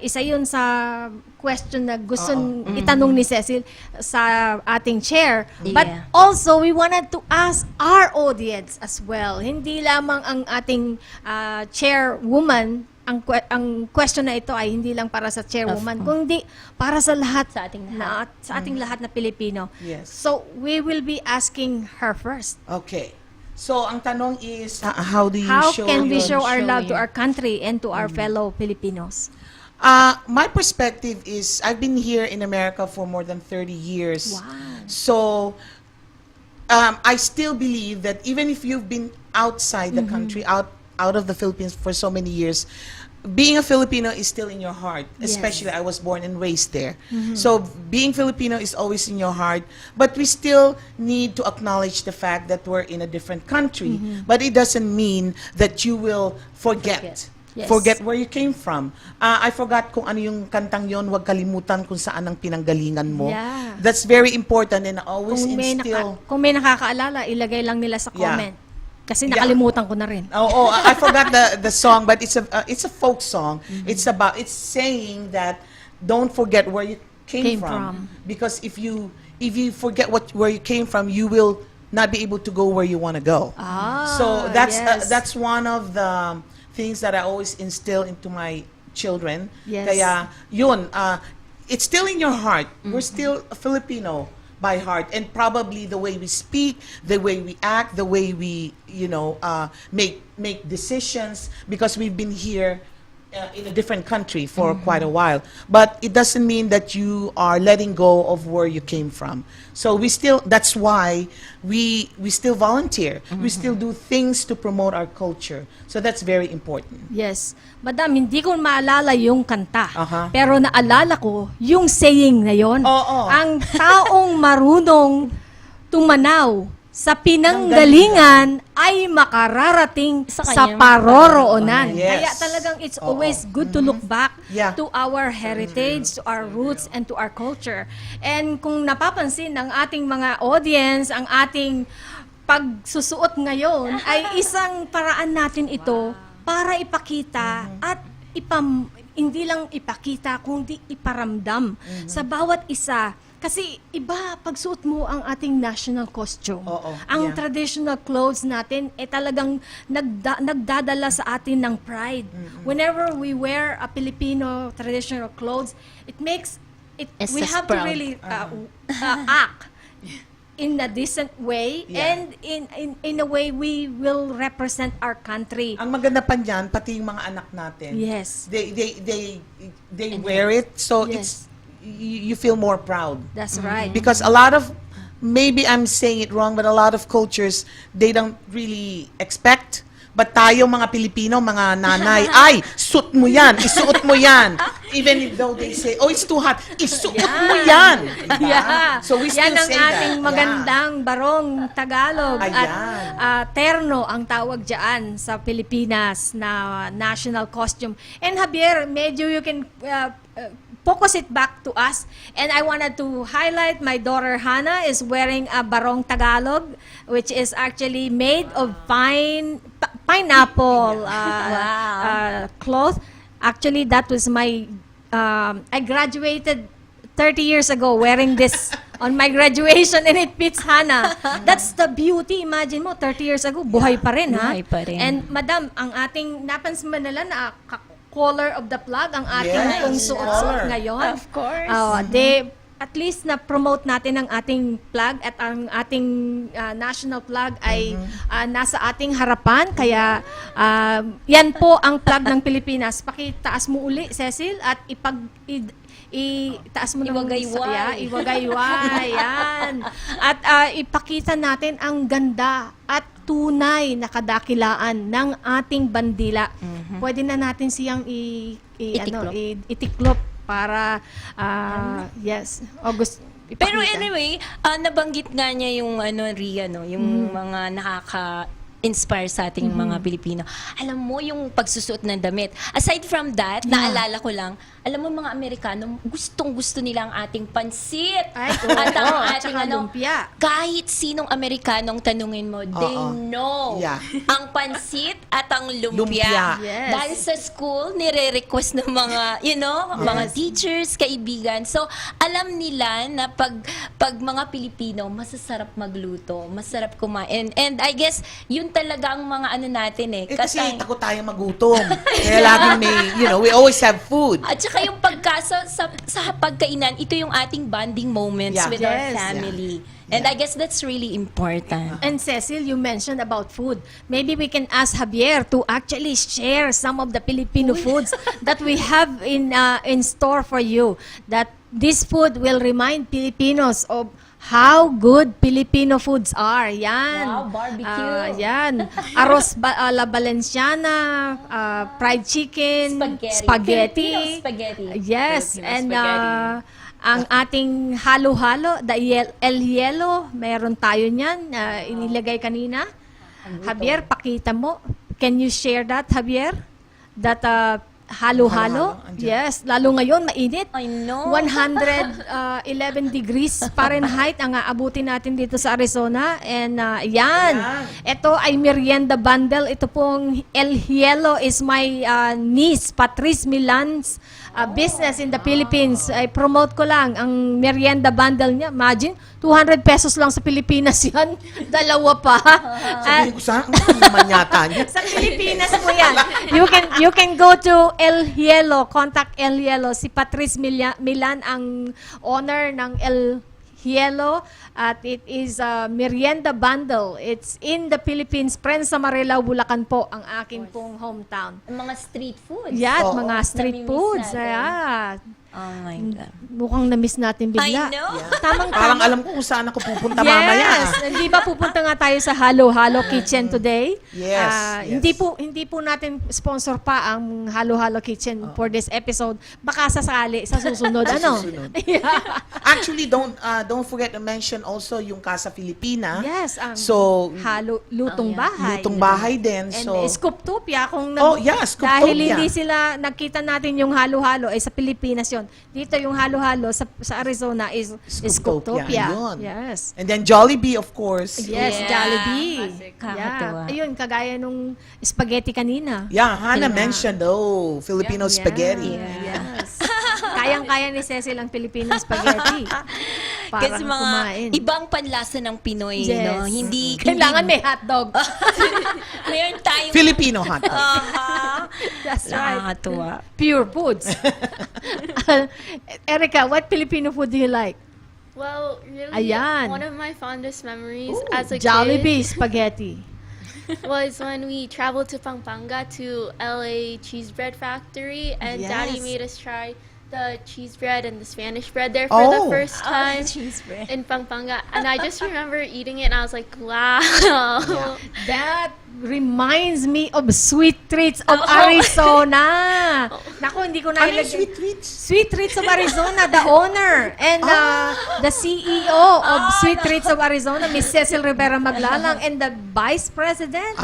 Isa yun sa question na gusto itanong ni Cecil sa ating chair. But Yeah. also, we wanted to ask our audience as well. Hindi lamang ang ating chairwoman, ang question na ito ay hindi lang para sa chairwoman, kundi para sa lahat, Sa ating lahat. sa ating lahat na Pilipino. Yes. So, we will be asking her first. Okay. So, ang tanong is, how do you How show can we your- show our love to our country and to our fellow Filipinos? My perspective is, I've been here in America for more than 30 years. Wow. So, I still believe that even if you've been outside the country, out of the Philippines for so many years, being a Filipino is still in your heart. Especially, I was born and raised there. So, being Filipino is always in your heart. But we still need to acknowledge the fact that we're in a different country. But it doesn't mean that you will forget. Yes. Forget where you came from. I forgot kung ano yung kantang yon, huwag kalimutan kung saan ang pinanggalingan mo. Yeah. That's very important and always instill. Kung may nakakaalala, ilagay lang nila sa Yeah. comment. Kasi nakalimutan ko na rin. Oh, I forgot the song, but it's a folk song. It's saying that don't forget where you came from. Because if you forget where you came from, you will not be able to go where you want to go. So that's one of the things that I always instill into my children. Yes. Kaya yun, it's still in your heart. We're still a Filipino by heart, and probably the way we speak, the way we act, the way we make decisions, because we've been here in a different country for quite a while. But it doesn't mean that you are letting go of where you came from. So that's why we still volunteer. We still do things to promote our culture. So that's very important. Yes. Madam, hindi ko maalala yung kanta. Aha. Pero naalala ko yung saying na yon. Oo. Ang taong marunong tumanaw sa pinanggalingan ay makararating sa kanyang paroroonan. Yes. Kaya talagang it's always good to look back Yeah. to our heritage, to our roots, and to our culture. And kung napapansin ng ating mga audience, ang ating pagsusuot ngayon ay isang paraan natin ito para ipakita at hindi lang ipakita, kundi iparamdam sa bawat isa. Kasi iba pagsuot mo ang ating national costume. Oo, Ang yeah. traditional clothes natin talagang nagdadala sa atin ng pride. Whenever we wear a Filipino traditional clothes, it makes it It's we just have to proud. really act in a decent way, Yeah. and in a way we will represent our country. Ang maganda pa niyan, pati yung mga anak natin. Yes. They wear it, so Yes. you feel more proud. That's right. Because a lot of, maybe I'm saying it wrong, but a lot of cultures, they don't really expect. But tayo mga Pilipino, mga nanay, ay, suot mo yan, isuot mo yan. Even if though they say, oh, it's too hot, isuot mo yan. Diba? Yeah. So we still Yan ang say that. ating magandang barong Tagalog Ayan. at terno ang tawag dyan sa Pilipinas na national costume. And Javier, medyo you can focus it back to us. And I wanted to highlight my daughter Hanna is wearing a barong Tagalog, which is actually made of pineapple cloth. Actually, that was my, I graduated 30 years ago wearing this on my graduation, and it fits Hannah. That's the beauty. Imagine mo, 30 years ago, buhay pa rin, ha? Buhay pa rin. And madam, ang ating, napansin mo nila na color of the flag, ang ating Yes, pong suot-suot color. ngayon. Of course. At least na-promote natin ang ating flag at ang ating national flag ay nasa ating harapan. Kaya yan po ang flag ng Pilipinas. Pakitaas mo uli, Cecille, at itaas mo ng Iwagayway. Iwagayway. Yan. At ipakita natin ang ganda at tunay na kadakilaan ng ating bandila. Pwede na natin siyang itiklop para yes, August. Pero anyway, nabanggit nga niya yung Rhia, no, yung mga nakaka-inspire sa ating mga Pilipino. Alam mo yung pagsusuot ng damit. Aside from that, naalala ko lang, alam mo mga Amerikano, gustong-gusto nila ang ating pansit. Ay, at ang at ating saka lumpia. kahit sinong Amerikanong tanungin mo, they know Yeah. ang pansit at ang lumpia. Lumpia. Yes. Dahil sa school, nire-request ng mga, mga teachers, kaibigan. So, alam nila na pag mga Pilipino, masasarap magluto, masarap kumain. And I guess, yun talaga ang mga natin eh. Kasi takot tayo magutom. Kaya laging may, we always have food. At saka yung sa pagkainan, ito yung ating bonding moments Yeah. with our Yes. family. And I guess that's really important. And Cecil, you mentioned about food. Maybe we can ask Javier to actually share some of the Filipino foods that we have in store for you. That this food will remind Filipinos of how good Filipino foods are. Yan. Wow, barbecue. Yan. Arroz la Valenciana, fried chicken, spaghetti. Filipino spaghetti. Yes, Filipino and spaghetti. ang ating halo-halo, El Hielo, meron tayo niyan, inilagay kanina. Javier, pakita mo. Can you share that, Javier? That halo-halo? Yes, lalo ngayon, mainit. I know. 111 degrees Fahrenheit ang aabutin natin dito sa Arizona. And yan. Ito ay merienda bundle. Ito pong El Hielo is my niece, Patrice Milan's business in the Philippines. I promote ko lang ang merienda bundle niya. Imagine, 200 pesos lang sa Pilipinas yan. Dalawa pa. Sabihin ko sa naman yata niya. Sa Pilipinas mo yan. You can go to El Hielo, contact El Hielo. Si Patrice Milan ang owner ng El Hielo at it is a merienda bundle. It's in the Philippines. Prensa Marilao, Bulacan po ang aking pong hometown. Mga street foods. Yan, Oo. mga street Namimiss foods. natin. Yeah. Oh my God. Mukhang na-miss natin bigla. I know. Tamang Parang alam ko kung saan ako pupunta mamaya. Yes, hindi ba pupunta nga tayo sa Halo-Halo Kitchen today? Yes, yes. Hindi po natin sponsor pa ang Halo-Halo Kitchen for this episode. Baka sasali sa susunod ano. susunod. Yeah. Actually, don't forget to mention also yung Casa Filipina. Yes, ang So, lutong bahay. lutong bahay din. And So, Scooptopia kung Oh, yeah, Scooptopia. dahil hindi sila nakita natin yung halo-halo ay sa Pilipinas yon. Dito yung halo-halo sa Arizona is Scooptopia. Yun. Yes. And then Jollibee, of course. Yes, Yeah. Jollibee. Kakatuwa. Yeah. Ayun, kagaya nung spaghetti kanina. Yeah, Hanna mentioned, Filipino spaghetti. Yes. Kayang-kaya ni Cecil ang Filipino spaghetti. Parang Kasi mga kumain. ibang panlasa ng Pinoy, Yes. no? Hindi Kailangan may hotdog. Meron tayong Filipino hotdog. That's right. Nakakatuwa. Pure foods. Erica, what Filipino food do you like? Well, really, Ayan. one of my fondest memories as a Jollibee spaghetti. kid was when we traveled to Pampanga to LA Cheese Bread Factory, and Daddy Yes. made us try the cheese bread and the Spanish bread there for the Oh. first time Cheese bread. in Pampanga. And I just remember eating it, and I was like, wow. That reminds me of Sweet Treats of Arizona. Naku, hindi ko na Ano yung ilagay. sweet treats? Sweet Treats of Arizona, the owner and the CEO of Sweet Treats of Arizona, Miss Cecille Rivera Maglalang, and the Vice President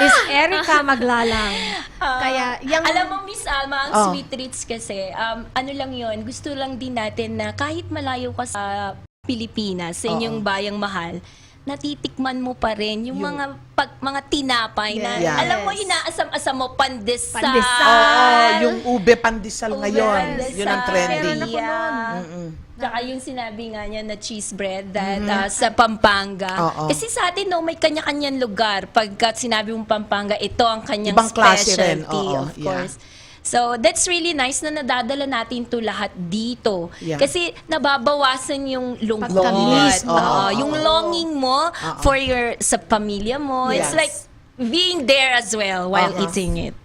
is Erica Maglalang. Kaya, yung... Alam mo, Miss Alma, ang Oh. sweet treats kasi, ano lang yon, gusto lang din natin na kahit malayo ka sa Pilipinas, sa inyong bayang mahal, natitikman mo pa rin yung mga tinapay na, Yes. alam mo, inaasam-asam mo, pandesal. Oo, yung ube pandesal Ube ngayon. pandesal. Yun ang trendy. Meron ako Yeah. Tsaka yung sinabi nga niya na cheese bread that, sa Pampanga. Oo. Kasi sa atin, no, may kanya-kanyang lugar. Pagka sinabi mong Pampanga, ito ang kanyang Ibang klase rin. specialty, Oo, of course. So, that's really nice na nadadala natin to lahat dito. Yeah. Kasi nababawasan yung lungkot. Pagka-miss mo. Oo, yung longing mo for sa pamilya mo. It's Yes. like being there as well while Uh-huh. eating it.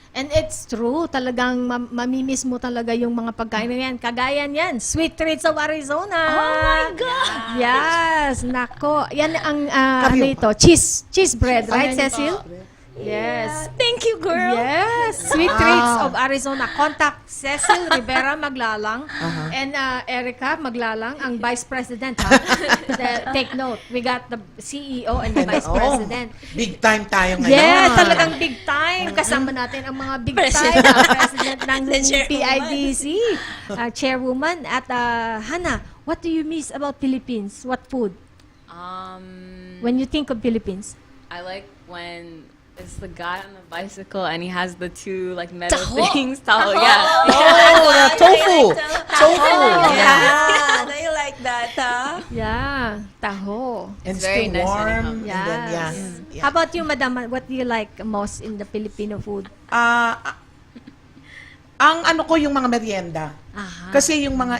And it's true, talagang mamimiss mo talaga yung mga pagkain na yan. Kagaya niyan, Sweet Treats of Arizona. Oh my God! Yes, nako. Yan ang Karyo ito, cheese bread, right, Cecil? Yes. Thank you, girl. Yes, Sweet Treats of Arizona. Contact Cecille Rivera Maglalang and Erica Maglalang, ang Vice President. Ha? Take note, we got the CEO and the Vice President. Big time tayo ngayon. Yes, talagang big time. Kasama natin ang mga big time. President ng The chairwoman. PIDC, Chairwoman. At Hanna, what do you miss about Philippines? What food? When you think of Philippines? I like when it's the guy on the bicycle and he has the two like metal Taho. things. Taho, yeah. Oh, the tofu. Tofu. Yeah, I like that, huh? Yeah, taho. And It's very still nice when it warm. comes. And then, Yes. yeah. How about you, Madam? What do you like most in the Filipino food? Ang ano ko yung mga merienda. Aha. Kasi yung mga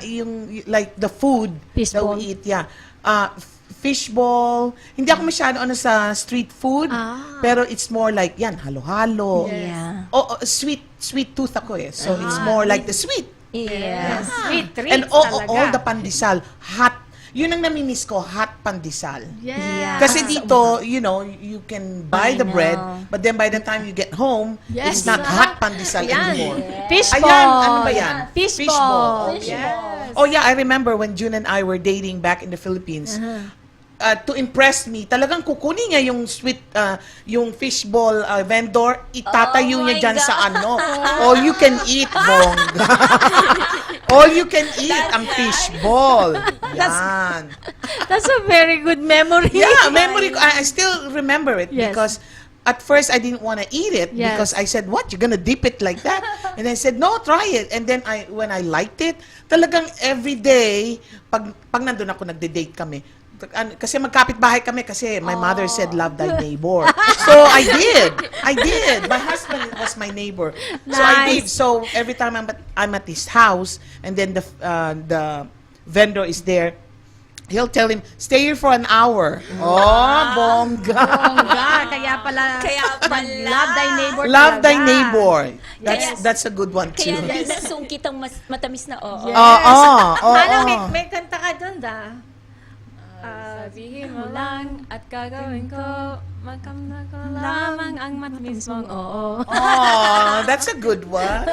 like the food that Fishball. we eat, yeah. fishball. Hindi ako masyado sa street food, pero it's more like yan, halo-halo. Yeah. Sweet tooth ako eh. So it's more like the sweet. Yes. Sweet treats And talaga. all the pandesal, hot. Yun ang namimiss ko, hot pandesal. Yeah. Kasi dito, you can buy the know. bread, but then by the time you get home, Yes. it's not hot pandesal Ayan. anymore. Fishball. Ayan, ano ba yan? Fishball. Okay. Yes. Oh yeah, I remember when June and I were dating back in the Philippines. To impress me, talagang kukunin niya yung fishball vendor, itatayo Oh niya my dyan God. sa all you can eat, bongga. All you can eat ang fishball. Yan. That's a very good memory. Yeah, memory ko. I still remember it Yes. because at first I didn't want to eat it Yes. because I said, "What? You're gonna dip it like that?" And I said, "No, try it." And then when I liked it, talagang every day pag nandun ako nagde-date kami. Kasi magkapit-bahay kami kasi my mother said, "Love thy neighbor." So I did. My husband was my neighbor. So I did. Nice. So every time I'm at his house and then the vendor is there, he'll tell him, "Stay here for an hour." Oh, bongga. Kaya pala. Kaya Love thy neighbor. Love thy talaga. neighbor. Yes. That's a good one too. Kaya hindi nasungkit ang matamis na oo. Hana, may kanta ka dun da. Sabihin mo lang at gagawin ko, magkamna ko lamang ang matamis mong oo. Oh, that's a good one.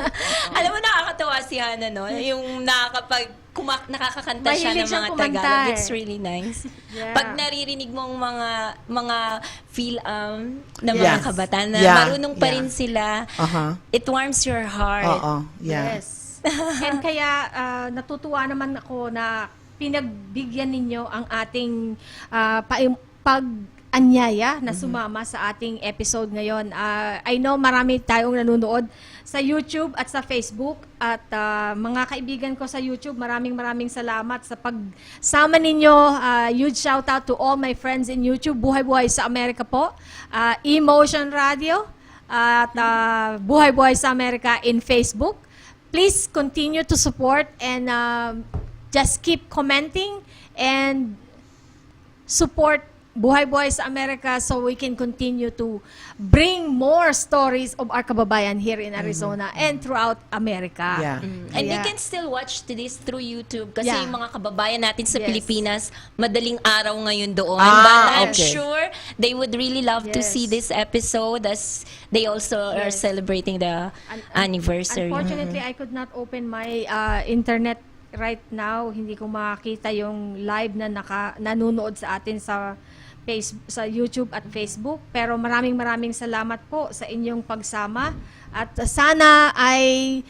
Alam mo, nakakatawa si Hanna, no? Yung nakakakanta siya Mahilig ng siyang mga kumanta Tagalog. eh. It's really nice. Yeah. Pag naririnig mong mga feel na mga Yes. kabataan na Yeah. marunong pa Yeah. rin sila, Uh-huh. it warms your heart. Yeah. Yes. And kaya natutuwa naman ako na pinagbigyan ninyo ang ating pag-anyaya na sumama sa ating episode ngayon. I know marami tayong nanonood sa YouTube at sa Facebook at mga kaibigan ko sa YouTube, maraming salamat sa pagsama ninyo. Huge shout out to all my friends in YouTube. Buhay-Buhay sa Amerika po. Emotion Radio at Buhay-Buhay sa Amerika in Facebook. Please continue to support and just keep commenting and support Buhay-Buhay sa Amerika so we can continue to bring more stories of our kababayan here in Arizona and throughout America. Yeah. And they Yeah. can still watch this through YouTube kasi Yeah. yung mga kababayan natin sa Yes. Pilipinas, madaling araw ngayon doon. Ah, But I'm okay. sure they would really love to Yes. see this episode as they also are Yes. celebrating the anniversary. Unfortunately, I could not open my internet right now. Hindi ko makakita yung live na nanonood sa atin sa YouTube at Facebook. Pero maraming salamat po sa inyong pagsama. At sana ay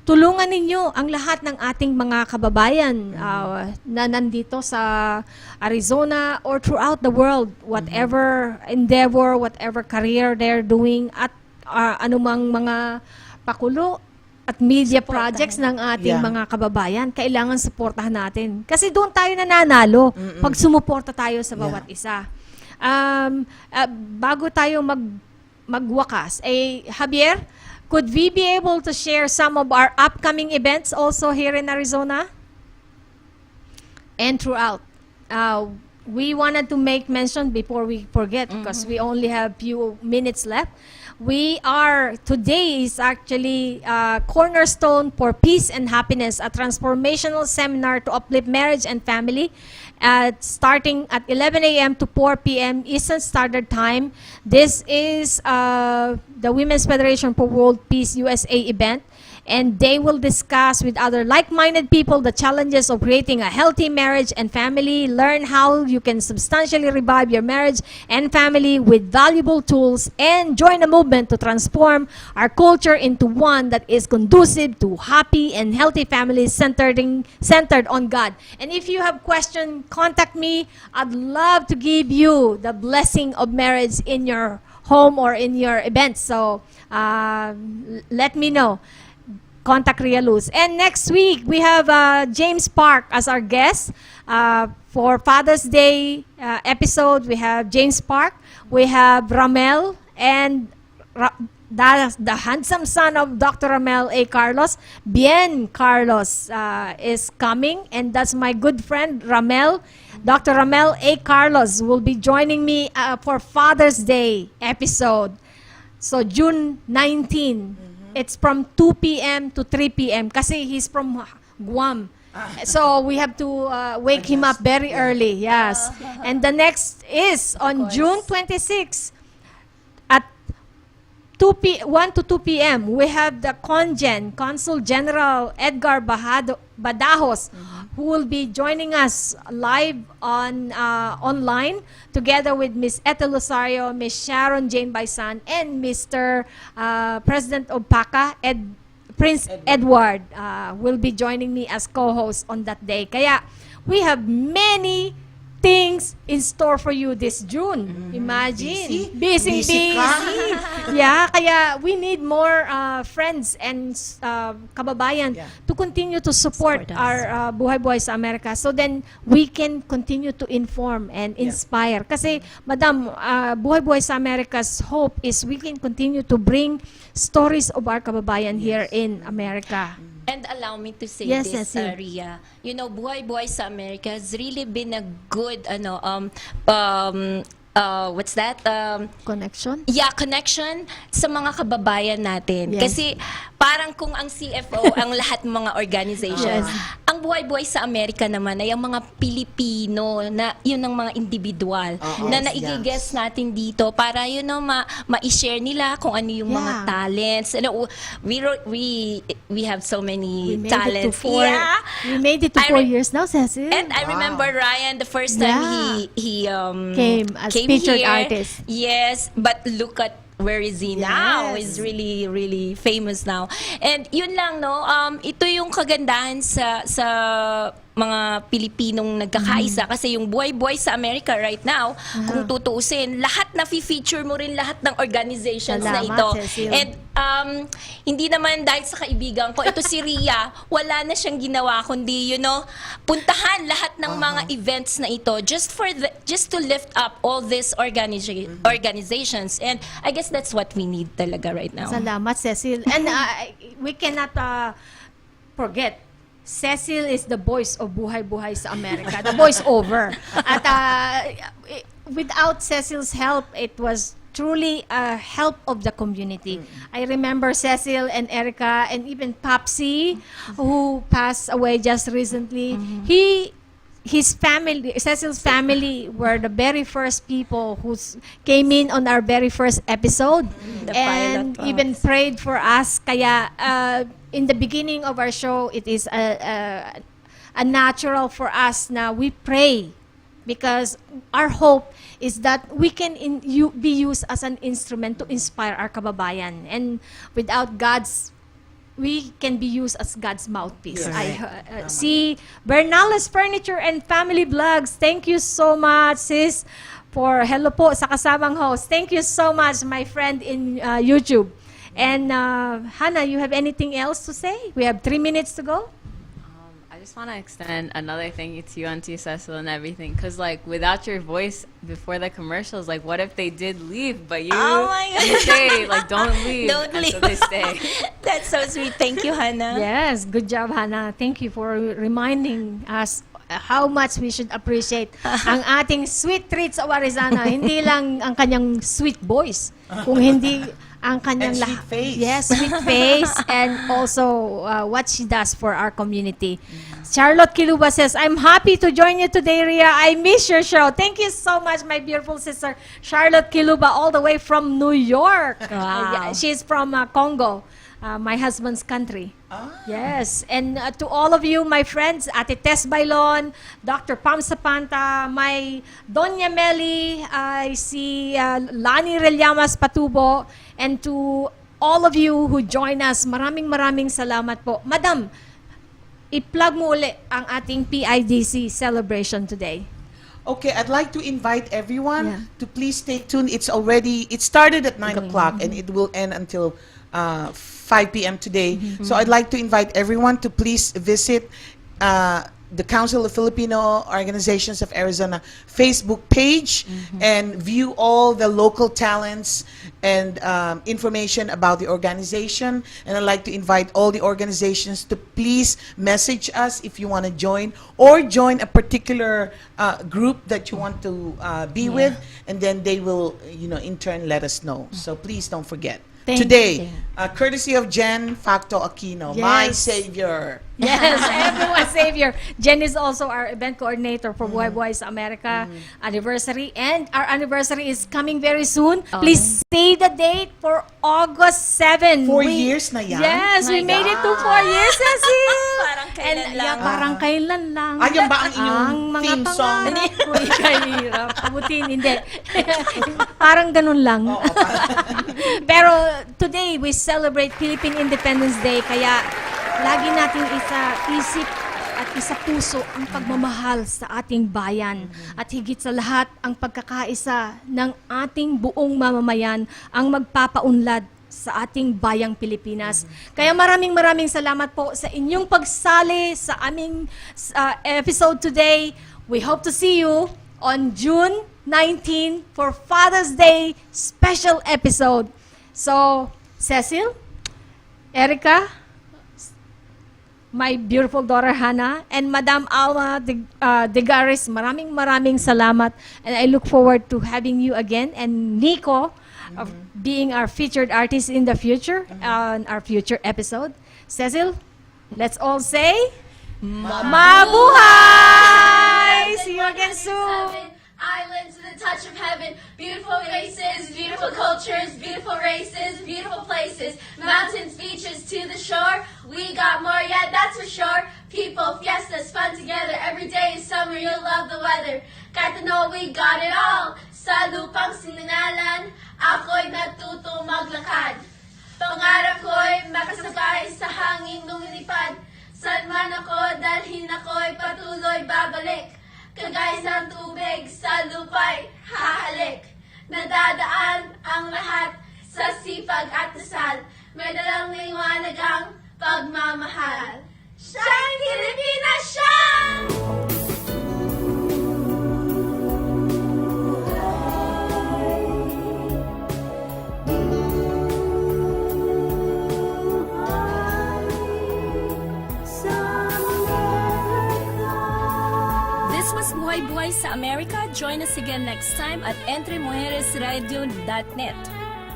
tulungan ninyo ang lahat ng ating mga kababayan na nandito sa Arizona or throughout the world. Whatever endeavor, whatever career they're doing at anumang mga pakulo at media projects ng ating Yeah. mga kababayan, kailangan suportahan natin. Kasi doon tayo nananalo pag sumuporta tayo sa bawat isa. Bago tayo magwakas, Javier, could we be able to share some of our upcoming events also here in Arizona? And throughout. We wanted to make mention before we forget because we only have few minutes left. Today is actually Cornerstone for Peace and Happiness, a transformational seminar to uplift marriage and family, starting at 11 a.m. to 4 p.m. Eastern Standard Time. This is the Women's Federation for World Peace USA event. And they will discuss with other like-minded people the challenges of creating a healthy marriage and family, learn how you can substantially revive your marriage and family with valuable tools, and join a movement to transform our culture into one that is conducive to happy and healthy families centered on God. And if you have questions, contact me. I'd love to give you the blessing of marriage in your home or in your event. So let me know. Contact Rhia Luz. And next week, we have James Park as our guest. For Father's Day episode, we have James Park. We have Ramel and the handsome son of Dr. Ramel A. Carlos, Bien Carlos, is coming, and that's my good friend Ramel. Dr. Ramel A. Carlos will be joining me for Father's Day episode. So June 19, it's from 2 p.m. to 3 p.m. kasi he's from Guam. So we have to wake him up very early. Yes. And the next is on June 26 at 1 to 2 p.m. We have the Consul General Edgar Badajos, who will be joining us live on online together with Miss Ethel Losario, Miss Sharon Jane Baisan, and Mr. President of PACA, Prince Edward will be joining me as co-host on that day. Kaya we have many things in store for you this June. Imagine. Busy. Yeah, kaya we need more friends and kababayan to continue to support our Buhay-Buhay sa Amerika. So then we can continue to inform and inspire. Kasi, Madam, Buhay-Buhay sa Amerika's hope is we can continue to bring stories of our kababayan here in America. And allow me to say Yes, this, Cecille. Rhia. You know, Buhay-Buhay sa Amerika has really been a good, what's that? Connection? Yeah, connection sa mga kababayan natin. Yes. Kasi parang kung ang CFO, ang lahat ng mga organizations, Yes. ang Buhay-Buhay sa Amerika naman ay ang mga Pilipino, na yun ang mga individual, na naigigess natin dito para yun know, ma-share nila kung ano yung mga talents. You know, we have so many talents. We made it to 4 years now, Cecil. And I remember Ryan, the first time he came as featured here. artist. Yes, but look at where is he now? He's really, really famous now. And yun lang, no? Ito yung kagandahan sa mga Pilipinong nagkakaisa kasi yung Buhay-Buhay sa Amerika right now, kung tutuusin, lahat na feature mo rin lahat ng organizations na ito. Cecile. And hindi naman dahil sa kaibigan ko, ito si Rhia, wala na siyang ginawa kundi, you know, puntahan lahat ng mga events na ito just to lift up all these organizations. And I guess that's what we need talaga right now. Salamat, Cecil. And we cannot forget, Cecil is the voice of Buhay-Buhay sa Amerika. The voice over. At without Cecil's help, it was truly a help of the community. I remember Cecil and Erica and even Popsy, who passed away just recently. His family, Cecil's family, were the very first people who came in on our very first episode and even prayed for us. Kaya in the beginning of our show, it is a natural for us na we pray because our hope is that we can be used as an instrument to inspire our kababayan. And without God's, we can be used as God's mouthpiece. I see Bernales Furniture and Family Vlogs. Thank you so much, sis, for hello po sa kasamang host. Thank you so much, my friend in YouTube. And Hanna, you have anything else to say? We have 3 minutes to go. I just want to extend another thank you to you, Auntie Cecil, and everything. Because, like, without your voice before the commercials, like, what if they did leave? But you, you stay. Like, don't leave. Don't leave. So they stay. That's so sweet. Thank you, Hanna. Yes, good job, Hanna. Thank you for reminding us how much we should appreciate ang ating sweet treats of Arizona. Hindi lang ang kanyang sweet voice, kung hindi ang kanyang And sweet face. Yes, sweet face and also what she does for our community. Charlotte Kiluba says, I'm happy to join you today, Rhia. I miss your show. Thank you so much, my beautiful sister, Charlotte Kiluba, all the way from New York. Wow. She's from Congo, my husband's country. Yes, and to all of you, my friends, Ate Tess Bailon, Dr. Pam Sapanta, my Doña Meli, I see Lani Relyamas Patubo, and to all of you who join us, maraming salamat po. Madam, i-plug mo uli ang ating PIDC celebration today. Okay, I'd like to invite everyone to please stay tuned. It started at 9 o'clock and it will end until 5 p.m. today. So I'd like to invite everyone to please visit the Council of Filipino Organizations of Arizona Facebook page and view all the local talents and information about the organization. And I'd like to invite all the organizations to please message us if you want to join, or join a particular group that you want to be with, and then they will, in turn let us know. So please don't forget. Thank Today, you. courtesy of Jen Facto Aquino, my Yes. savior. Yes, everyone's savior. Jen is also our event coordinator for BUHAY-BUHAY SA Amerika anniversary. And our anniversary is coming very soon. Please save the date for August 7. 4 years na yan? Yes, we My made it to 4 years, Cecile. Parang kailan And, lang. yeah, parang kailan lang. Yan ba ang inyong Ang mga theme song? pangarap ko'y kahirap. Pabutin, hindi. Parang ganun lang. Pero today, we celebrate Philippine Independence Day. Kaya lagi nating isip at isa puso ang pagmamahal sa ating bayan. At higit sa lahat, ang pagkakaisa ng ating buong mamamayan ang magpapaunlad sa ating bayang Pilipinas. Kaya maraming salamat po sa inyong pagsali sa aming episode today. We hope to see you on June 19 for Father's Day special episode. So, Cecille, Erica, my beautiful daughter Hanna, and Madam Alma de Garriz, maraming salamat. And I look forward to having you again. And Nico, of being our featured artist in the future, on our future episode. Cecille, let's all say, Mabuhay! See you again soon! Islands in the touch of heaven, beautiful faces, beautiful cultures, beautiful races, beautiful places, mountains, beaches to the shore. We got more yet, that's for sure. People, fiestas, fun together. Every day is summer, you'll love the weather. Kahit ano, we got it all. Sa lupang siningalan, ako'y natutong maglakad. Pangarap ko'y makasakay sa hangin lumilipad. Saan man ako, dalhin ako'y patuloy babalik. Kagaya ng tubig sa lupa'y hahalik. Nadadaan ang lahat sa sipag at dasal. May dalang liwanag ang pagmamahal. Shine Pilipinas, shine! This was Buhay-Buhay sa Amerika. Join us again next time at entremujeresradio.net.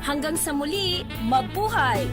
Hanggang sa muli, mabuhay!